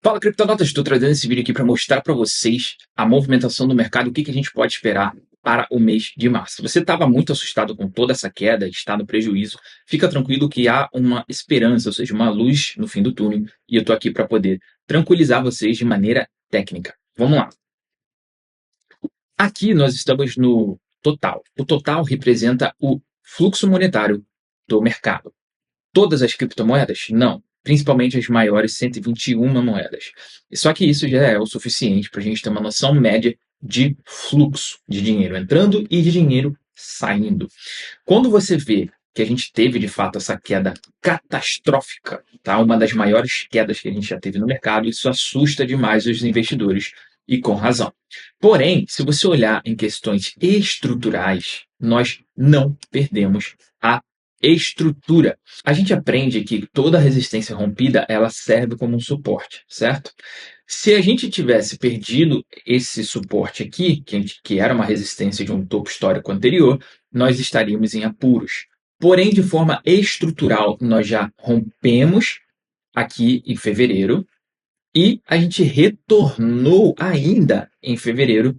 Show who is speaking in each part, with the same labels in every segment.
Speaker 1: Fala, criptonautas! Estou trazendo esse vídeo aqui para mostrar para vocês a movimentação do mercado, o que a gente pode esperar para o mês de março. Se você estava muito assustado com toda essa queda, está no prejuízo, fica tranquilo que há uma esperança, ou seja, uma luz no fim do túnel, e eu estou aqui para poder tranquilizar vocês de maneira técnica. Vamos lá. Aqui nós estamos no total. O total representa o fluxo monetário do mercado. Todas as criptomoedas? Não. Principalmente as maiores 121 moedas. Só que isso já é o suficiente para a gente ter uma noção média de fluxo de dinheiro entrando e de dinheiro saindo. Quando você vê que a gente teve de fato essa queda catastrófica, tá? Uma das maiores quedas que a gente já teve no mercado, isso assusta demais os investidores e com razão. Porém, se você olhar em questões estruturais, nós não perdemos a estrutura. A gente aprende que toda resistência rompida, ela serve como um suporte, certo? Se a gente tivesse perdido esse suporte aqui, que era uma resistência de um topo histórico anterior, nós estaríamos em apuros. Porém, de forma estrutural, nós já rompemos aqui em fevereiro e a gente retornou ainda em fevereiro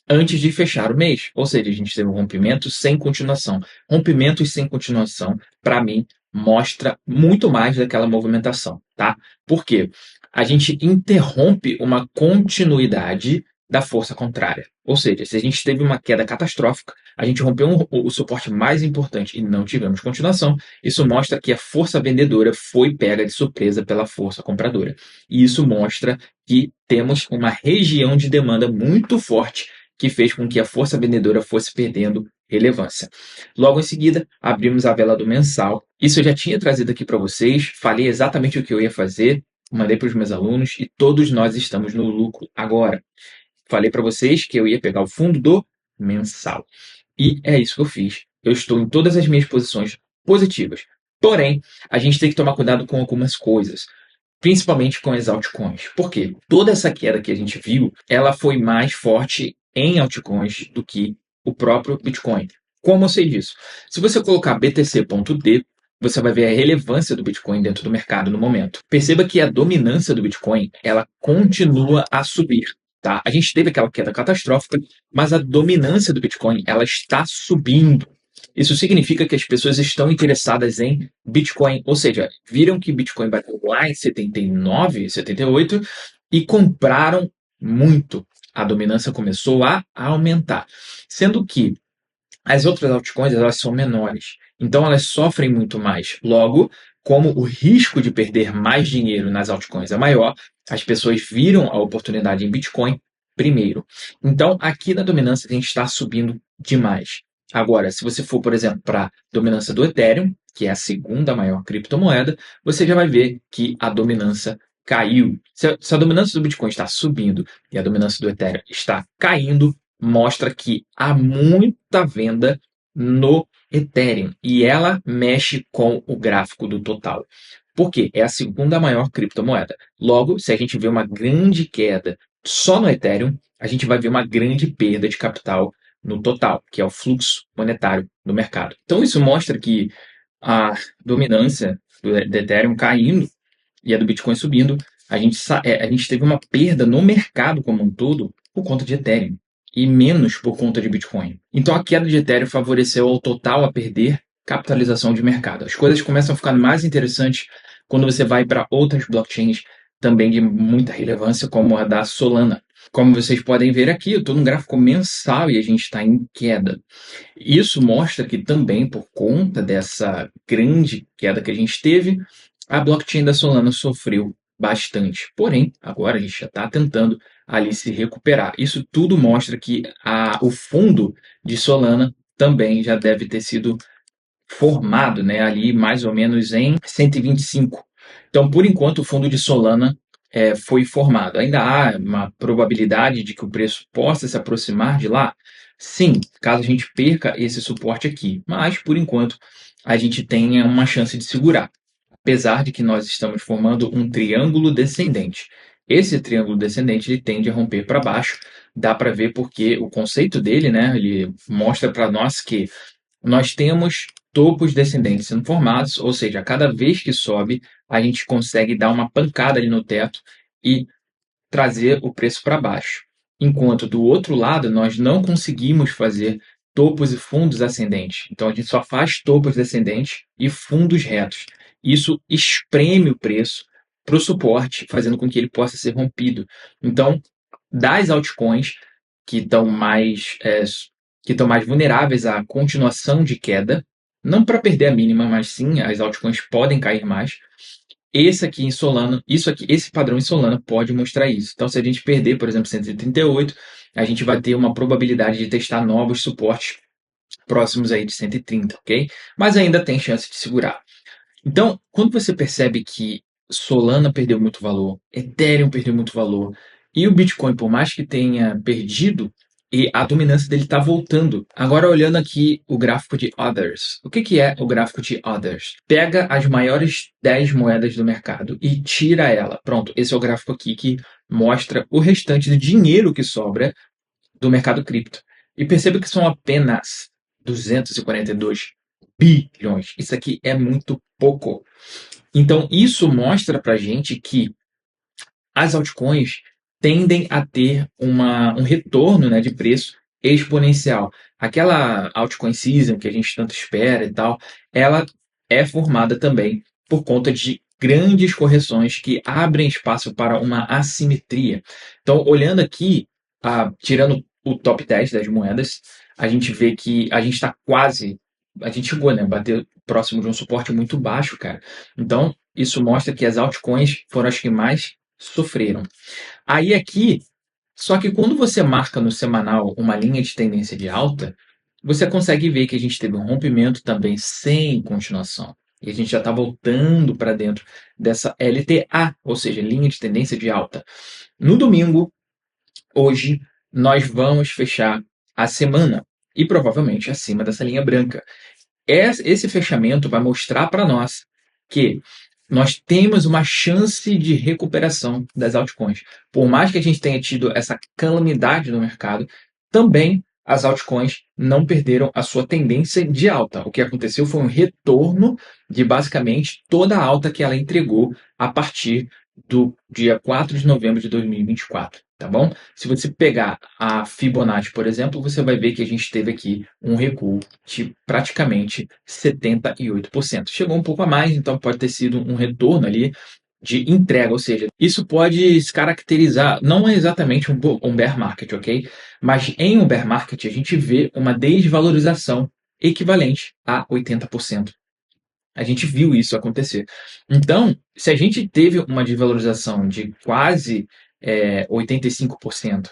Speaker 1: antes de fechar o mês. Ou seja, a gente teve um rompimento sem continuação. Rompimentos sem continuação, para mim, mostra muito mais daquela movimentação, tá? Por quê? A gente interrompe uma continuidade da força contrária. Ou seja, se a gente teve uma queda catastrófica, a gente rompeu o suporte mais importante e não tivemos continuação, isso mostra que a força vendedora foi pega de surpresa pela força compradora. E isso mostra que temos uma região de demanda muito forte que fez com que a força vendedora fosse perdendo relevância. Logo em seguida, abrimos a vela do mensal. Isso eu já tinha trazido aqui para vocês, falei exatamente o que eu ia fazer, mandei para os meus alunos e todos nós estamos no lucro agora. Falei para vocês que eu ia pegar o fundo do mensal. E é isso que eu fiz. Eu estou em todas as minhas posições positivas. Porém, a gente tem que tomar cuidado com algumas coisas, principalmente com as altcoins. Por quê? Toda essa queda que a gente viu, ela foi mais forte em altcoins do que o próprio Bitcoin. Como eu sei disso? Se você colocar BTC.D, você vai ver a relevância do Bitcoin dentro do mercado no momento. Perceba que a dominância do Bitcoin, ela continua a subir. Tá? A gente teve aquela queda catastrófica, mas a dominância do Bitcoin, ela está subindo. Isso significa que as pessoas estão interessadas em Bitcoin, ou seja, viram que Bitcoin bateu lá em 79, 78 e compraram muito. A dominância começou a aumentar, sendo que as outras altcoins elas são menores, então elas sofrem muito mais. Logo, como o risco de perder mais dinheiro nas altcoins é maior, as pessoas viram a oportunidade em Bitcoin primeiro. Então, aqui na dominância a gente está subindo demais. Agora, se você for, por exemplo, para a dominância do Ethereum, que é a segunda maior criptomoeda, você já vai ver que a dominância caiu. Se a dominância do Bitcoin está subindo e a dominância do Ethereum está caindo, mostra que há muita venda no Ethereum e ela mexe com o gráfico do total. Por quê? É a segunda maior criptomoeda. Logo, se a gente vê uma grande queda só no Ethereum, a gente vai ver uma grande perda de capital no total, que é o fluxo monetário do mercado. Então, isso mostra que a dominância do Ethereum caindo e a do Bitcoin subindo, a gente teve uma perda no mercado como um todo por conta de Ethereum e menos por conta de Bitcoin. Então a queda de Ethereum favoreceu ao total a perder capitalização de mercado. As coisas começam a ficar mais interessantes quando você vai para outras blockchains também de muita relevância, como a da Solana. Como vocês podem ver aqui, eu estou num gráfico mensal e a gente está em queda. Isso mostra que também, por conta dessa grande queda que a gente teve, a blockchain da Solana sofreu bastante. Porém, agora a gente já está tentando ali se recuperar. Isso tudo mostra que o fundo de Solana também já deve ter sido formado, né, ali mais ou menos em 125. Então, por enquanto, o fundo de Solana foi formado. Ainda há uma probabilidade de que o preço possa se aproximar de lá? Sim, caso a gente perca esse suporte aqui. Mas, por enquanto, a gente tem uma chance de segurar. Apesar de que nós estamos formando um triângulo descendente. Esse triângulo descendente ele tende a romper para baixo. Dá para ver porque o conceito dele, né, ele mostra para nós que nós temos topos descendentes sendo formados, ou seja, a cada vez que sobe, a gente consegue dar uma pancada ali no teto e trazer o preço para baixo. Enquanto do outro lado, nós não conseguimos fazer topos e fundos ascendentes. Então, a gente só faz topos descendentes e fundos retos. Isso espreme o preço para o suporte, fazendo com que ele possa ser rompido. Então, das altcoins que estão mais vulneráveis à continuação de queda, não para perder a mínima, mas sim as altcoins podem cair mais. Esse aqui em Solana, esse padrão em Solana pode mostrar isso. Então, se a gente perder, por exemplo, 138, a gente vai ter uma probabilidade de testar novos suportes próximos aí de 130, ok? Mas ainda tem chance de segurar. Então, quando você percebe que Solana perdeu muito valor, Ethereum perdeu muito valor, e o Bitcoin, por mais que tenha perdido, e a dominância dele está voltando. Agora, olhando aqui o gráfico de Others. O que é o gráfico de Others? Pega as maiores 10 moedas do mercado e tira ela. Pronto, esse é o gráfico aqui que mostra o restante do dinheiro que sobra do mercado cripto. E perceba que são apenas 242 bilhões. Isso aqui é muito pouco. Então, isso mostra para gente que as altcoins tendem a ter um retorno, né, de preço exponencial. Aquela altcoin season que a gente tanto espera e tal, ela é formada também por conta de grandes correções que abrem espaço para uma assimetria. Então, olhando aqui, tirando o top 10 das moedas, a gente vê que a gente está quase. A gente chegou, né? Bater próximo de um suporte muito baixo, cara. Então, isso mostra que as altcoins foram as que mais sofreram. Aí aqui, só que quando você marca no semanal uma linha de tendência de alta, você consegue ver que a gente teve um rompimento também sem continuação. E a gente já está voltando para dentro dessa LTA, ou seja, linha de tendência de alta. No domingo, hoje, nós vamos fechar a semana e provavelmente acima dessa linha branca. Esse fechamento vai mostrar para nós que nós temos uma chance de recuperação das altcoins. Por mais que a gente tenha tido essa calamidade no mercado, também as altcoins não perderam a sua tendência de alta. O que aconteceu foi um retorno de basicamente toda a alta que ela entregou a partir do dia 4 de novembro de 2024, tá bom? Se você pegar a Fibonacci, por exemplo, você vai ver que a gente teve aqui um recuo de praticamente 78%. Chegou um pouco a mais, então pode ter sido um retorno ali de entrega, ou seja, isso pode se caracterizar, não é exatamente um bear market, ok? Mas em um bear market a gente vê uma desvalorização equivalente a 80%. A gente viu isso acontecer. Então, se a gente teve uma desvalorização de quase 85%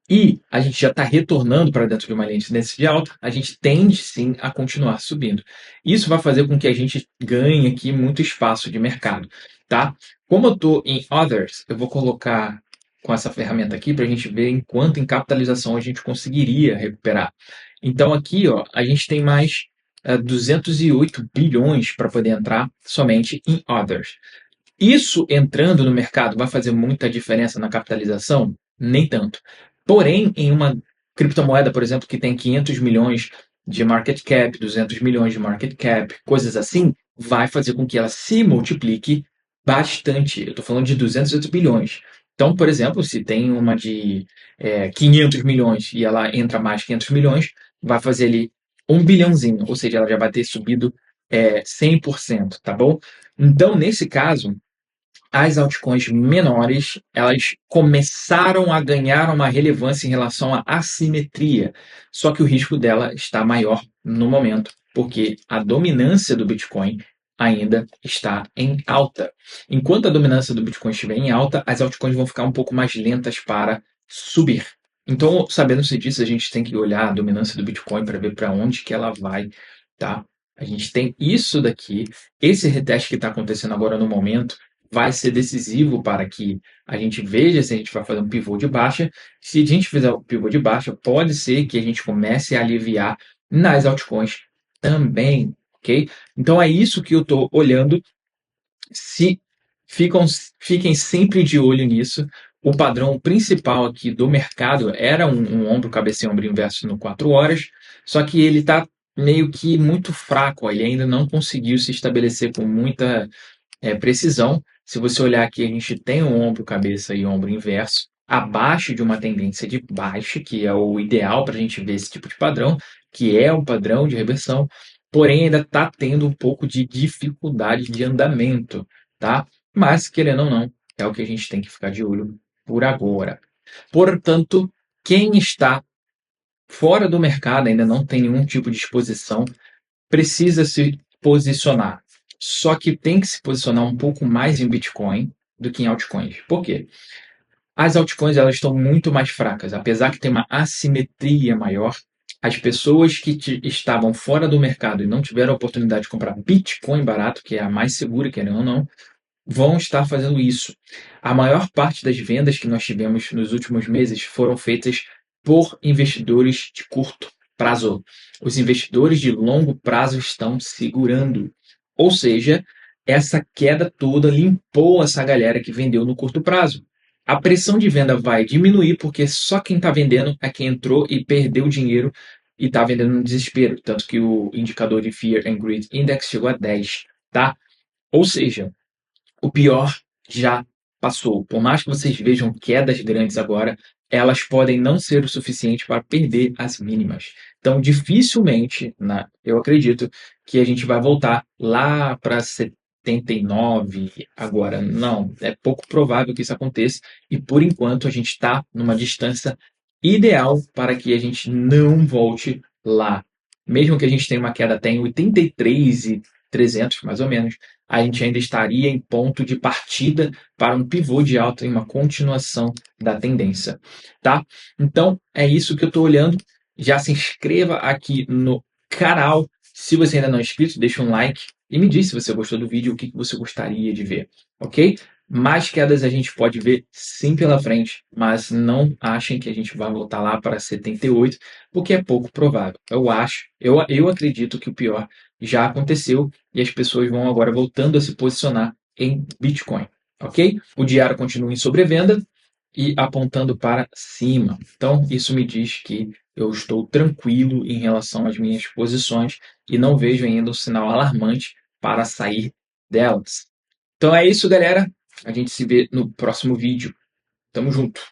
Speaker 1: e a gente já está retornando para dentro de uma linha de tendência de alta, a gente tende sim a continuar subindo. Isso vai fazer com que a gente ganhe aqui muito espaço de mercado, tá? Como eu estou em Others, eu vou colocar com essa ferramenta aqui para a gente ver em quanto em capitalização a gente conseguiria recuperar. Então aqui, ó, a gente tem mais 208 bilhões para poder entrar somente em Others. Isso entrando no mercado vai fazer muita diferença na capitalização? Nem tanto. Porém, em uma criptomoeda, por exemplo, que tem 500 milhões de market cap, 200 milhões de market cap, coisas assim, vai fazer com que ela se multiplique bastante. Eu estou falando de 208 bilhões. Então, por exemplo, se tem uma de 500 milhões e ela entra mais 500 milhões, vai fazer ali 1 bilhãozinho, ou seja, ela já vai ter subido 100%, tá bom? Então, nesse caso, as altcoins menores, elas começaram a ganhar uma relevância em relação à assimetria, só que o risco dela está maior no momento, porque a dominância do Bitcoin ainda está em alta. Enquanto a dominância do Bitcoin estiver em alta, as altcoins vão ficar um pouco mais lentas para subir. Então, sabendo-se disso, a gente tem que olhar a dominância do Bitcoin para ver para onde que ela vai, tá? A gente tem isso daqui, esse reteste que está acontecendo agora no momento, vai ser decisivo para que a gente veja se a gente vai fazer um pivô de baixa. Se a gente fizer o pivô de baixa, pode ser que a gente comece a aliviar nas altcoins também, ok? Então é isso que eu estou olhando. Se fiquem sempre de olho nisso. O padrão principal aqui do mercado era um ombro, cabeça e ombro inverso no 4 horas, só que ele está meio que muito fraco, ele ainda não conseguiu se estabelecer com muita precisão. Se você olhar aqui, a gente tem o ombro, cabeça e ombro inverso, abaixo de uma tendência de baixa, que é o ideal para a gente ver esse tipo de padrão, que é o padrão de reversão, porém ainda está tendo um pouco de dificuldade de andamento, tá? Mas, querendo ou não, é o que a gente tem que ficar de olho por agora. Portanto, quem está fora do mercado, ainda não tem nenhum tipo de exposição, precisa se posicionar. Só que tem que se posicionar um pouco mais em Bitcoin do que em altcoins. Por quê? As altcoins elas estão muito mais fracas, apesar que tem uma assimetria maior. As pessoas que estavam fora do mercado e não tiveram a oportunidade de comprar Bitcoin barato, que é a mais segura, querendo ou não, vão estar fazendo isso. A maior parte das vendas que nós tivemos nos últimos meses foram feitas por investidores de curto prazo. Os investidores de longo prazo estão segurando. Ou seja, essa queda toda limpou essa galera que vendeu no curto prazo. A pressão de venda vai diminuir porque só quem está vendendo é quem entrou e perdeu dinheiro e está vendendo no desespero. Tanto que o indicador de Fear and Greed Index chegou a 10, tá? Ou seja, o pior já passou. Por mais que vocês vejam quedas grandes agora, elas podem não ser o suficiente para perder as mínimas. Então, dificilmente, eu acredito que a gente vai voltar lá para 79 agora. Não, é pouco provável que isso aconteça. E por enquanto a gente está numa distância ideal para que a gente não volte lá. Mesmo que a gente tenha uma queda até em 83.300, mais ou menos, a gente ainda estaria em ponto de partida para um pivô de alta em uma continuação da tendência, tá? Então, é isso que eu estou olhando. Já se inscreva aqui no canal. Se você ainda não é inscrito, deixa um like e me diz se você gostou do vídeo, o que você gostaria de ver, ok? Mais quedas a gente pode ver sim pela frente, mas não achem que a gente vai voltar lá para 78, porque é pouco provável. Eu acredito que o pior já aconteceu e as pessoas vão agora voltando a se posicionar em Bitcoin, ok? O diário continua em sobrevenda e apontando para cima. Então, isso me diz que eu estou tranquilo em relação às minhas posições e não vejo ainda um sinal alarmante para sair delas. Então é isso, galera. A gente se vê no próximo vídeo. Tamo junto.